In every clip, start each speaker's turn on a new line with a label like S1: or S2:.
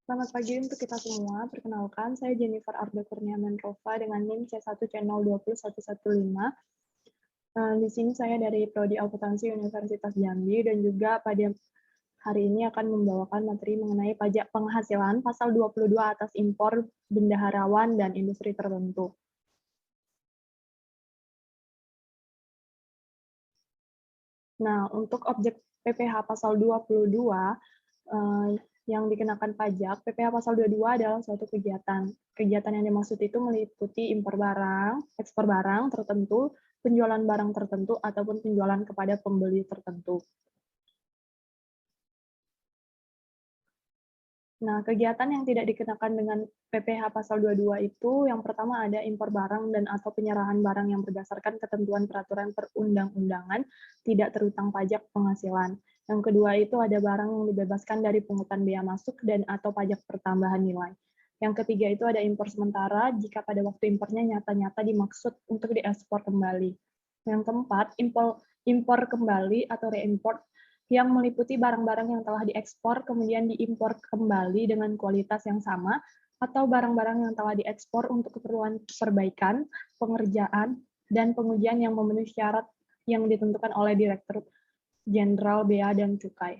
S1: Selamat pagi untuk kita semua. Perkenalkan, saya Jennifer Arda Kurniawan-Rova dengan NIM C1C020115. Di sini saya dari Prodi Akuntansi Universitas Jambi dan juga pada hari ini akan membawakan materi mengenai pajak penghasilan pasal 22 atas impor bendaharawan dan industri tertentu. Nah, untuk objek PPh pasal 22 yang dikenakan pajak, PPh pasal 22 adalah suatu kegiatan. Kegiatan yang dimaksud itu meliputi impor barang, ekspor barang tertentu, penjualan barang tertentu, ataupun penjualan kepada pembeli tertentu. Nah, kegiatan yang tidak dikenakan dengan PPh pasal 22 itu yang pertama ada impor barang dan atau penyerahan barang yang berdasarkan ketentuan peraturan perundang-undangan tidak terutang pajak penghasilan. Yang kedua itu ada barang yang dibebaskan dari pungutan bea masuk dan atau pajak pertambahan nilai. Yang ketiga itu ada impor sementara jika pada waktu impornya nyata-nyata dimaksud untuk diekspor kembali. Yang keempat, impor kembali atau reimport yang meliputi barang-barang yang telah diekspor kemudian diimpor kembali dengan kualitas yang sama, atau barang-barang yang telah diekspor untuk keperluan perbaikan, pengerjaan, dan pengujian yang memenuhi syarat yang ditentukan oleh Direktur Jenderal Bea dan Cukai.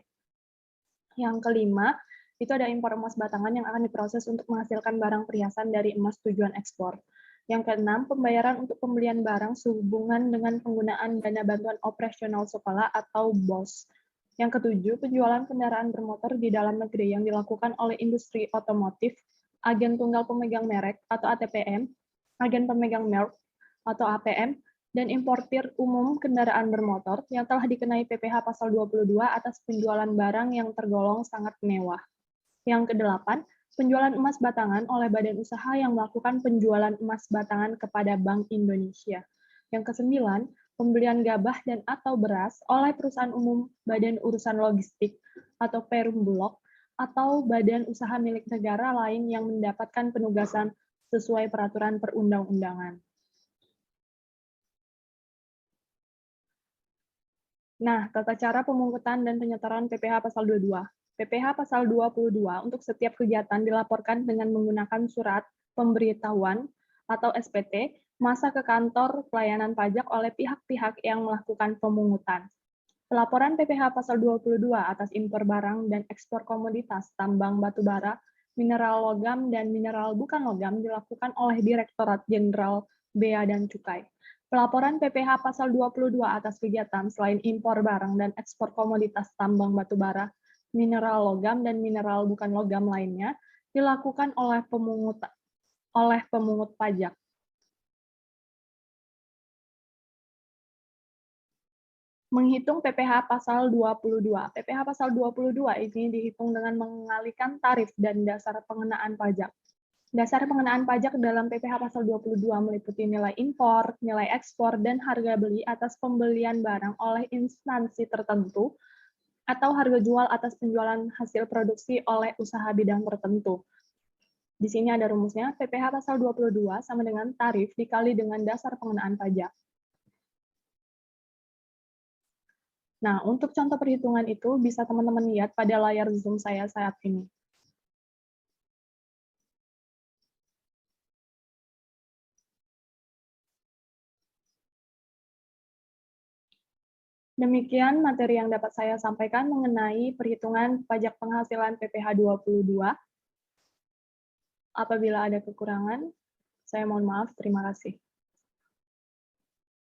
S1: Yang kelima, itu ada impor emas batangan yang akan diproses untuk menghasilkan barang perhiasan dari emas tujuan ekspor. Yang keenam, pembayaran untuk pembelian barang sehubungan dengan penggunaan dana bantuan operasional sekolah atau BOS. Yang ketujuh, penjualan kendaraan bermotor di dalam negeri yang dilakukan oleh industri otomotif, agen tunggal pemegang merek atau ATPM, agen pemegang merek atau APM, dan importir umum kendaraan bermotor yang telah dikenai PPh pasal 22 atas penjualan barang yang tergolong sangat mewah. Yang kedelapan, penjualan emas batangan oleh badan usaha yang melakukan penjualan emas batangan kepada Bank Indonesia. Yang kesembilan, pembelian gabah dan atau beras oleh perusahaan umum Badan Urusan Logistik atau Perum Bulog atau badan usaha milik negara lain yang mendapatkan penugasan sesuai peraturan perundang-undangan. Nah, tata cara pemungutan dan penyetoran PPh pasal 22. PPh pasal 22 untuk setiap kegiatan dilaporkan dengan menggunakan surat pemberitahuan atau SPT masa ke kantor pelayanan pajak oleh pihak-pihak yang melakukan pemungutan. Pelaporan PPh pasal 22 atas impor barang dan ekspor komoditas tambang batu bara, mineral logam, dan mineral bukan logam dilakukan oleh Direktorat Jenderal Bea dan Cukai. Pelaporan PPh pasal 22 atas kegiatan selain impor barang dan ekspor komoditas tambang batu bara, mineral logam, dan mineral bukan logam lainnya dilakukan oleh pemungut pajak. Menghitung PPh pasal 22. PPh pasal 22 ini dihitung dengan mengalihkan tarif dan dasar pengenaan pajak. Dasar pengenaan pajak dalam PPh pasal 22 meliputi nilai impor, nilai ekspor, dan harga beli atas pembelian barang oleh instansi tertentu, atau harga jual atas penjualan hasil produksi oleh usaha bidang tertentu. Di sini ada rumusnya, PPh pasal 22 sama dengan tarif dikali dengan dasar pengenaan pajak. Nah, untuk contoh perhitungan itu bisa teman-teman lihat pada layar Zoom saya saat ini. Demikian materi yang dapat saya sampaikan mengenai perhitungan pajak penghasilan PPh 22. Apabila ada kekurangan, saya mohon maaf. Terima kasih.